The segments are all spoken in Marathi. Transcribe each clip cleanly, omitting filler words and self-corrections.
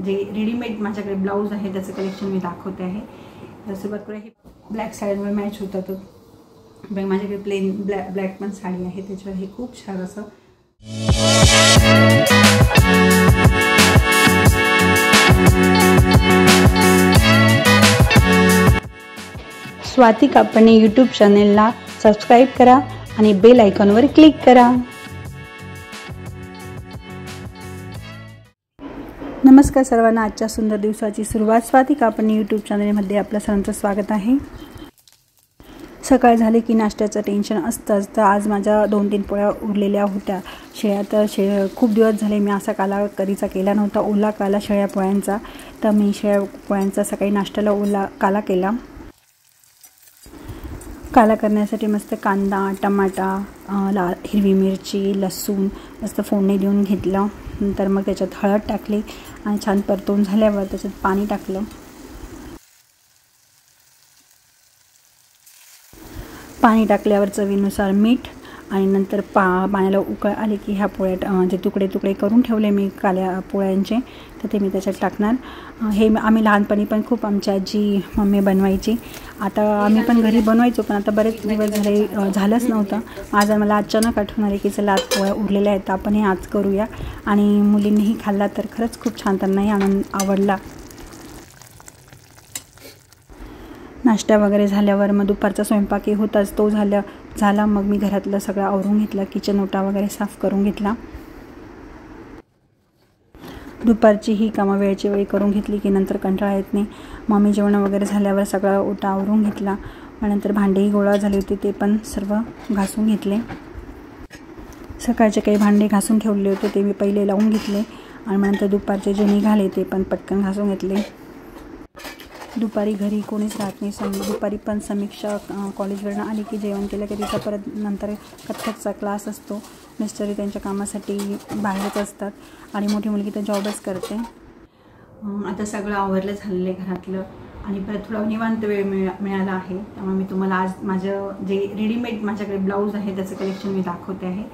जे रेडीमेड माझ्याकडे ब्लाऊज आहे त्याचं कलेक्शन मी दाखवते आहे। तर सुरुवात करूया। हे ब्लॅक साडीवर मॅच होतं तर बघ माझ्याकडे प्लेन ब्लॅक पण साडी आहे त्याच्यावर हे खूप छान असं स्वाती कापणे यूट्यूब चॅनेलला सबस्क्राईब करा आणि बेल आयकॉनवर क्लिक करा। नमस्कार सर्वांना, आजच्या सुंदर दिवसाची सुरुवात स्वाती कापणे यूट्यूब चॅनलमध्ये आपलं सर्वांचं स्वागत आहे। सकाळ झाली की नाश्त्याचं टेन्शन असतंच, तर आज माझ्या 2-3 पोळ्या उरलेल्या होत्या शेळ्या। तर खूप दिवस झाले मी असा काला कधीचा केला नव्हता, ओला काला शेळ्या पोळ्यांचा। तर मी शेळ्या पोळ्यांचा सकाळी नाश्त्याला ओला काला केला। काला करण्यासाठी मस्त कांदा, टमाटा, हिरवी मिरची, लसूण मस्त फोडणी देऊन घेतलं। नंतर मग त्याच्यात हळद टाकली आणि छान परतून झाल्यावर त्याच्यात पाणी टाकलं। पाणी टाकल्यावर चवीनुसार मीठ आणि नंतर पाण्याला उकळ आली की ह्या पोळ्या जे तुकडे तुकडे करून ठेवले मी काल्या पोळ्यांचे तर ते मी त्याच्यात टाकणार। हे आम्ही लहानपणी पण खूप आमची आजी मम्मी बनवायची। आता आम्ही पण घरी बनवायचो, पण आता बरेच दिवस झालंच नव्हतं। आज मला अचानक आठवण आली की चला आज पोळ्या उरलेल्या आहेत, आपण हे आज करूया। आणि मुलींनीही खाल्ला तर खरंच खूप छान, त्यांनाही आनंद आवडला। नाश्ता वगैरे झाल्यावर मग दुपारचा स्वयंपाकही होताच, तो झाला मग मी घरातलं सगळं आवरून घेतलं, किचन ओटा वगैरे साफ करून घेतला। दुपारची ही कामं वेळची वेळी करून घेतली की नंतर कंटाळा येत नाही। मम्मी जेवण वगैरे झाल्यावर सगळा ओटा आवरून घेतला। मग नंतर भांडेही गोळा झाले होते ते पण सर्व घासून घेतले। सकाळचे काही भांडे घासून ठेवले होते ते मी पहिले लावून घेतले आणि मग नंतर दुपारचे जे निघाले ते पण पटकन घासून घेतले। दुपारी घरी कोणीच राहत नाही। दुपारी पण समीक्षा कॉलेजवरून आली की जेवण केलं की तिचा परत नंतर कथ्थकचा क्लास असतो। मिस्टरी त्यांच्या कामासाठी बाहेरच असतात आणि मोठी मुलगी तर जॉबच करते। आता सगळं आवरलं झालेलं आहे घरातलं आणि परत थोडा निवांत वेळ मिळाला आहे, त्यामुळे मी तुम्हाला आज माझं जे रेडीमेड माझ्याकडे ब्लाऊज आहे त्याचं कलेक्शन मी दाखवते आहे।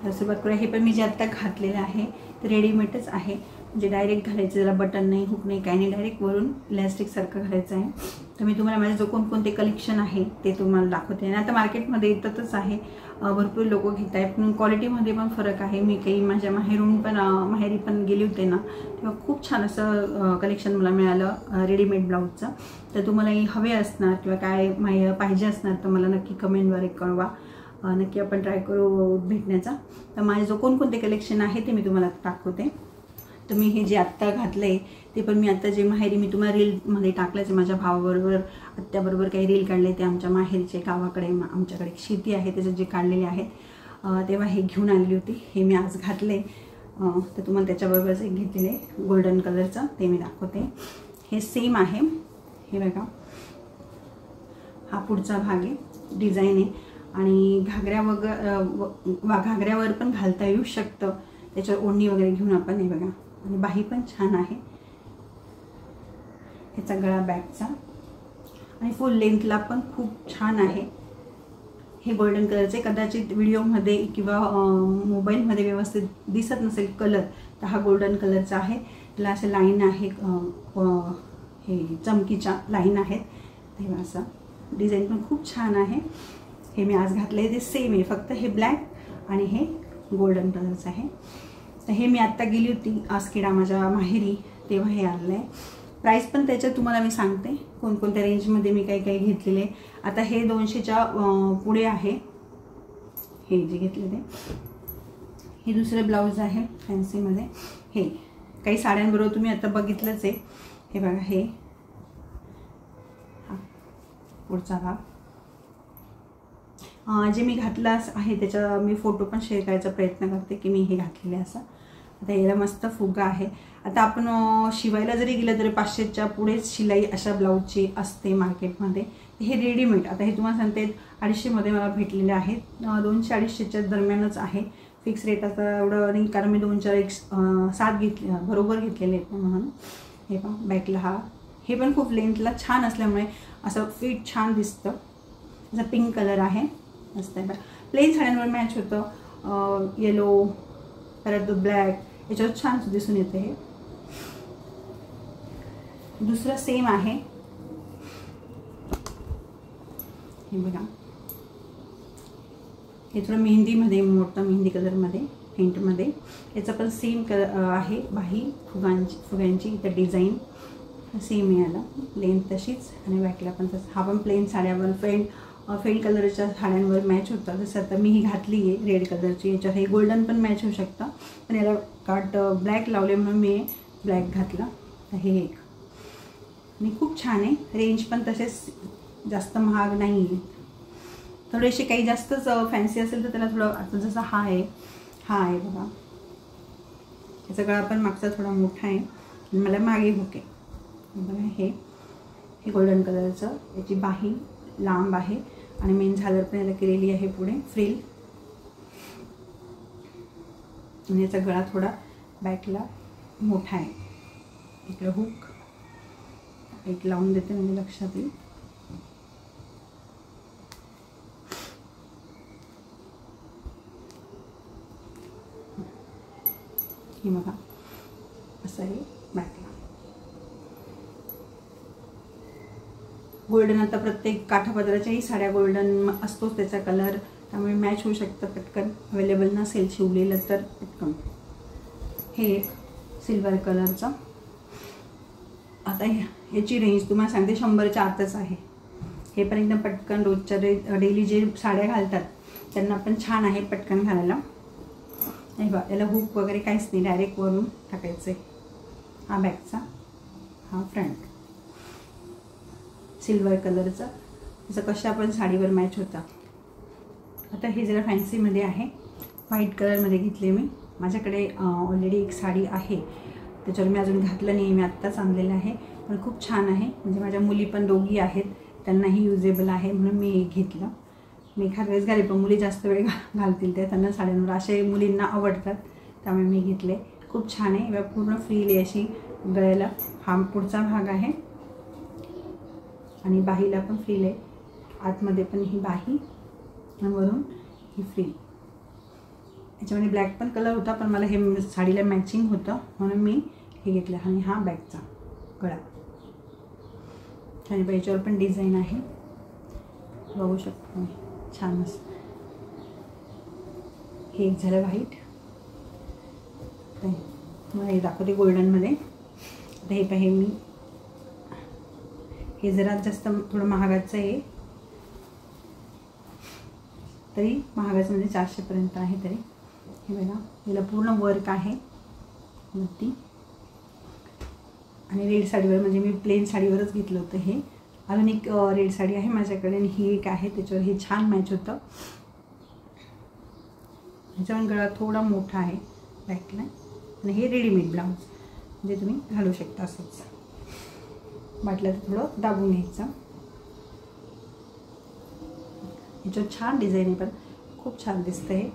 तर सुरुवात करूया। हे पण मी जे आत्ता घातलेलं आहे ते रेडीमेडच आहे, म्हणजे डायरेक्ट घालायचं, त्याला बटन नाही, हुक नाही, काही नाही, डायरेक्ट वरून इलॅस्टिकसारखं घालायचं आहे। तर मी तुम्हाला माझे जो कोणकोणते कलेक्शन आहे ते तुम्हाला दाखवते। आणि आता मार्केटमध्ये येतातच आहे, भरपूर लोक घेत आहेत, पण क्वालिटीमध्ये पण फरक आहे। मी काही माझ्या माहेरी पण गेली होते ना, तेव्हा खूप छान असं कलेक्शन मला मिळालं रेडीमेड ब्लाऊजचं। तर तुम्हालाही हवे असणार किंवा काय पाहिजे असणार तर मला नक्की कमेंटद्वारे कळवा, नक्की आपण ट्राय करू भेटण्याचा। तर माझे जो कोणकोणते कलेक्शन आहे ते मी तुम्हाला दाखवते। तर मी हे जे आत्ता घातलं आहे ते पण मी आत्ता जे माहेरी मी तुम्हाला रीलमध्ये टाकलंच आहे, माझ्या भावाबरोबर आत्याबरोबर काही रील काढले ते आमच्या माहेरचे गावाकडे आमच्याकडे शेती आहे त्याच्यात जे काढलेले आहेत तेव्हा हे घेऊन आलेली होती। हे मी आज घातले तर तुम्हाला त्याच्याबरोबरच एक घेतलेले गोल्डन कलरचं ते मी दाखवते। हे सेम आहे, हे बघा हा पुढचा भाग आहे, डिझाईन आहे आणि घागऱ्यावर पण घालता येऊ शकतं, त्याच्यावर ओढणी वगैरे घेऊन आपण हे बघा। आणि बाही पण छान आहे, ह्याचा गळा बॅकचा आणि फुल लेंथला पण खूप छान आहे। हे गोल्डन कलरचे, कदाचित व्हिडिओमध्ये किंवा मोबाईलमध्ये व्यवस्थित दिसत नसेल कलर, तर हा गोल्डन कलरचा आहे। त्याला असे लाईन आहे, हे चमकीच्या लाईन आहेत, तेव्हा असं डिझाईन पण खूप छान आहे। हे मी आज घातले ते सेम आहे, फक्त हे ब्लॅक आणि हे गोल्डन कलरचं आहे। तर हे मी आत्ता गेली होती आसखेडा माझ्या माहेरी तेव्हा हे आलेलं आहे। प्राईस पण त्याच्यात तुम्हाला मी सांगते कोणकोणत्या रेंजमध्ये मी काही घेतलेले। आता हे 200च्या पुढे आहे हे जे घेतले ते। हे दुसरे ब्लाऊज आहे फॅन्सीमध्ये, हे काही साड्यांबरोबर तुम्ही आता बघितलंच आहे। हे बघा, हे पुढचा भाग जे मी घातला आहे त्याचा मी फोटो पण शेअर करायचा प्रयत्न करते की मी हे घातलेले असं। आता याला मस्त फुगा आहे। आता आपण शिवायला जरी गेलं तरी 500च्या पुढेच शिलाई अशा ब्लाऊजची असते मार्केटमध्ये। हे रेडीमेड आता हे तुम्हाला सांगते 250मध्ये मला भेटलेले आहेत, 200-250च्या दरम्यानच आहे। फिक्स रेट आता एवढं नाही, कारण मी 2-4-1-7 घेतले बरोबर घेतलेले आहेत म्हणून। हे पहा बॅकला हा, हे पण खूप लेंथला छान असल्यामुळे असं फिट छान दिसतं। याचा पिंक कलर आहे, मस्त आहे, प्लेन साड्यांवर मॅच होतं। येलो परत ब्लॅक याच्यावर छान दिसून येते। हे दुसरं सेम आहे, हे बघा, हे थोडं मेहंदीमध्ये, मोठं मेहंदी कलरमध्ये, फेंटमध्ये. याचं पण सेम आहे बाही, फुग्यांची इथं डिझाईन सेम मिळालं, लेंथ तशीच आणि बॅकला पण तसं. हा पण प्लेन साड्यावर फेंट कलरच्या साड्यांवर मॅच होता. जसं आता मी ही घातली आहे रेड कलरची, याच्यावर हे गोल्डन पण मॅच होऊ शकतं, पण याला काट ब्लॅक लावले म्हणून मी ब्लॅक घातला. तर हे एक आणि खूप छान आहे. रेंज पण तसेच जास्त महाग नाही आहे. थोडेसे काही जास्तच फॅन्सी असेल तर त्याला थोडं, आता जसं हा आहे बघा, याचा गळा पण मागचा थोडा मोठा आहे आणि मला मागे हुके बघा. हे गोल्डन कलरचं, याची बाही लांब आहे आणि मेन झालर पण याला केलेली आहे पुढे फ्रिल, आणि याचा गळा थोडा बॅकला मोठा आहे. इकडे हुक एक लावून देते म्हणजे लक्षात येईल. हे बघा असं आहे बॅकला. गोल्डन आता प्रत्येक काठापदराच्याही साड्या गोल्डन असतोच त्याचा कलर, त्यामुळे मॅच होऊ शकतं पटकन. अवेलेबल नसेल शिवलेलं तर पटकन. हे एक सिल्वर कलरचं. आता ह्याची रेंज तुम्हाला सांगते 100च्या आतच आहे. हे पण एकदम पटकन रोजच्या डेली जे साड्या घालतात त्यांना पण छान आहे पटकन घालायला. हे बघा, याला हुक वगैरे काहीच नाही, डायरेक्ट वरून टाकायचं आहे. हा बॅकचा, हा फ्रंट, सिल्वर कलरचा, जसं कशा पण साडीवर मॅच होता. आता हे जरा फॅन्सीमध्ये आहे, व्हाईट कलरमध्ये घेतले मी. माझ्याकडे ऑलरेडी एक साडी आहे, त्याच्यावर मी अजून घातलं नाही, मी आत्ताच आणलेलं आहे, पण खूप छान आहे. म्हणजे माझ्या मुली पण दोघी आहेत, त्यांनाही युजेबल आहे म्हणून मी घेतलं. मी एखाद्या वेळेस घाले, पण मुली जास्त वेळ घालतील त्या, त्यांना साड्यांवर असे मुलींना आवडतात, त्यामुळे मी घेतले. खूप छान आहे. पूर्ण फ्रीली अशी गळ्याला हा पुढचा भाग आहे आणि बाहीला पण फ्रील आहे. आतमध्ये पण ही बाही आणि वरून ही फ्रील. याच्यामध्ये ब्लॅक पण कलर होता, पण मला हे साडीला मॅचिंग होतं म्हणून मी हे घेतलं. आणि हा बॅकचा गळा, आणि याच्यावर पण डिझाईन आहे, बघू शकतो मी, छान असं. हे एक झालं व्हाईट, मला हे दाखवते गोल्डनमध्ये. आता हे पाहे मी, हे जरा जास्त थोडं महागाचं आहे, तरी महागाचं म्हणजे 400पर्यंत आहे तरी. हे बघा, याला पूर्ण वर्क आहे वरती, आणि रेड साडीवर, म्हणजे मी प्लेन साडीवरच घेतलं होतं हे. अजून एक रेड साडी आहे माझ्याकडे आणि ही एक आहे, त्याच्यावर हे छान मॅच होतं. ह्याच्यावर गळा थोडा मोठा आहे बॅकला, आणि हे रेडीमेड ब्लाऊज, म्हणजे तुम्ही घालू शकता असंच. वाटलं तर थोडं दाबून घ्यायचं. ह्याच्यावर छान डिझाईन आहे, पण खूप छान दिसतं हे.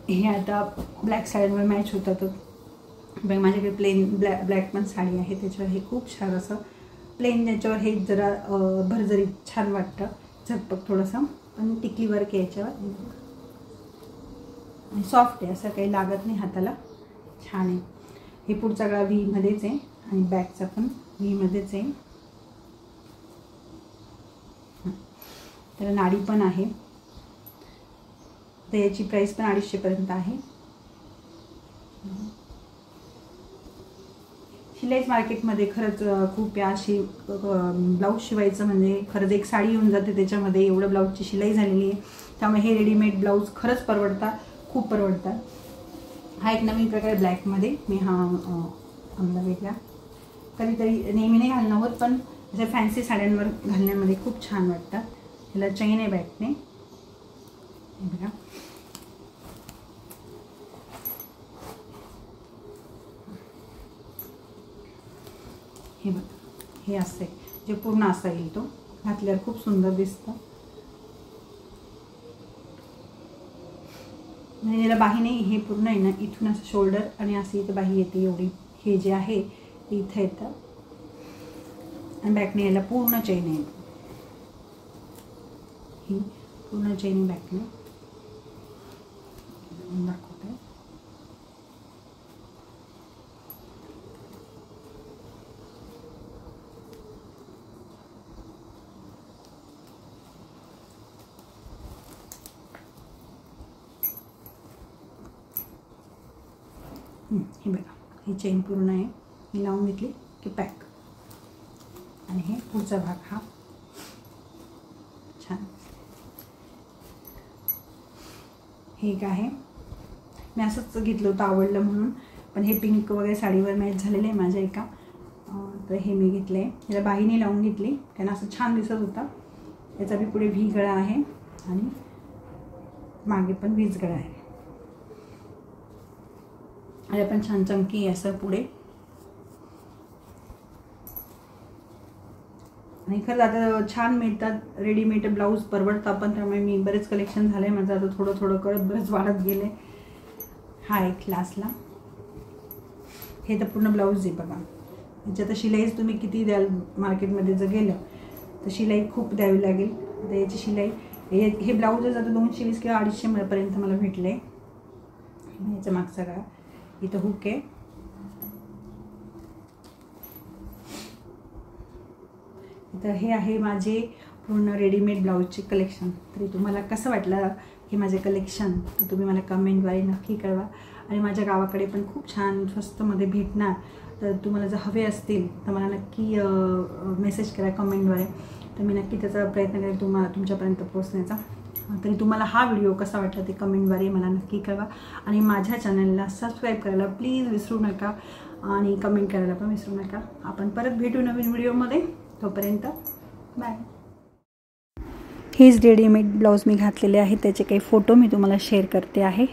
हे आता ब्लॅक साडीवर मॅच होतं, तर माझ्याकडे प्लेन ब्लॅक पण साडी आहे, त्याच्यावर हे खूप छान असं प्लेन, त्याच्यावर हे जरा भरजरीत छान वाटतं, झकपक थोडंसं, पण टिकली वर्क आहे याच्यावर, सॉफ्ट आहे, असं काही लागत नाही हाताला, छान आहे. हे पुढचा गळा व्हीमध्येच आहे आणि बॅकचा पण व्हीमध्येच आहे. त्याला नाडी पण आहे. तर याची प्राईस पण 250पर्यंत आहे. शिलाईच मार्केटमध्ये खरंच खूप आहे. अशी ब्लाऊज शिवायचं म्हणजे खरंच एक साडी येऊन जाते त्याच्यामध्ये, एवढं ब्लाऊजची शिलाई झालेली आहे. त्यामुळे हे रेडीमेड ब्लाऊज खरंच परवडतात, खूप परवडतात. हा एक नवीन प्रकार ब्लॅकमध्ये मी हा आणला वेगळा. कधीतरी नेहमी नाही घालणं होत, पण अशा फॅन्सी साड्यांवर घालण्यामध्ये खूप छान वाटतात. ह्याला चैन आहे बॅकने, बघा. हे बघा, हे असं आहे, जे पूर्ण असा येईल, तो घातल्यावर खूप सुंदर दिसतं. म्हणजे याला बाही नाही, हे पूर्ण आहे ना, इथून असं शोल्डर आणि असं इथं बाही येते एवढी. हे जे आहे ते इथं येतं आणि बॅकने याला पूर्ण चैन आहे, ही पूर्ण चैन बॅकने दाखवते. हे बघा, ही चेन पूर्ण आहे, मी लावून घेतली की पॅक. आणि हे पुढचा भाग हा छान. हे एक आहे, मी असंच घेतलं होतं आवडलं म्हणून, पण हे पिंक वगैरे साडीवर मॅच झालेलं आहे माझ्या एका, तर हे मी घेतलं आहे. याला बाहीने लावून घेतली कारण असं छान दिसत होता. याचा बी पुढे व्ही गळा आहे आणि मागे पण व्हीच गळा आहे. आणि पण छान चमकी असं पुढे. आणि खरं आता छान मिळतात रेडीमेड ब्लाऊज, परवडतं पण, त्यामुळे मी बरेच कलेक्शन झाले माझं. आता थोडं थोडं करत बरेच वाढत गेले. हा एक क्लासला, हे तर पूर्ण ब्लाऊज आहे बघा. याच्यात शिलाईच तुम्ही किती द्याल, मार्केटमध्ये जर गेलं तर शिलाई खूप द्यावी लागेल. तर याची शिलाई हे ब्लाऊजच आता 220 किंवा 250 पर्यंत मला भेटले. याचा मागचा गळा, इथं हुक आहे. तर हे आहे माझे पूर्ण रेडीमेड ब्लाऊजचे कलेक्शन. तरी तुम्हाला कसं वाटलं हे माझे कलेक्शन, तर तुम्ही मला कमेंटद्वारे नक्की कळवा. आणि माझ्या गावाकडे पण खूप छान स्वस्तमध्ये भेटणार, तर तुम्हाला जर हवे असतील तर मला नक्की मेसेज करा कमेंटद्वारे, तर मी नक्की त्याचा प्रयत्न करेन तुमच्यापर्यंत पोहोचण्याचा. तरी तुम्हाला हा व्हिडिओ कसा वाटला ते कमेंटद्वारे मला नक्की कळवा. आणि माझ्या चॅनलला सबस्क्राईब करायला प्लीज विसरू नका, आणि कमेंट करायला पण विसरू नका. आपण परत भेटू नवीन व्हिडिओमध्ये, तोपर्यंत बाय. हेच रेडीमेड ब्लाऊज मी घातलेले आहे, त्याचे काही फोटो मी तुम्हाला शेअर करते आहे.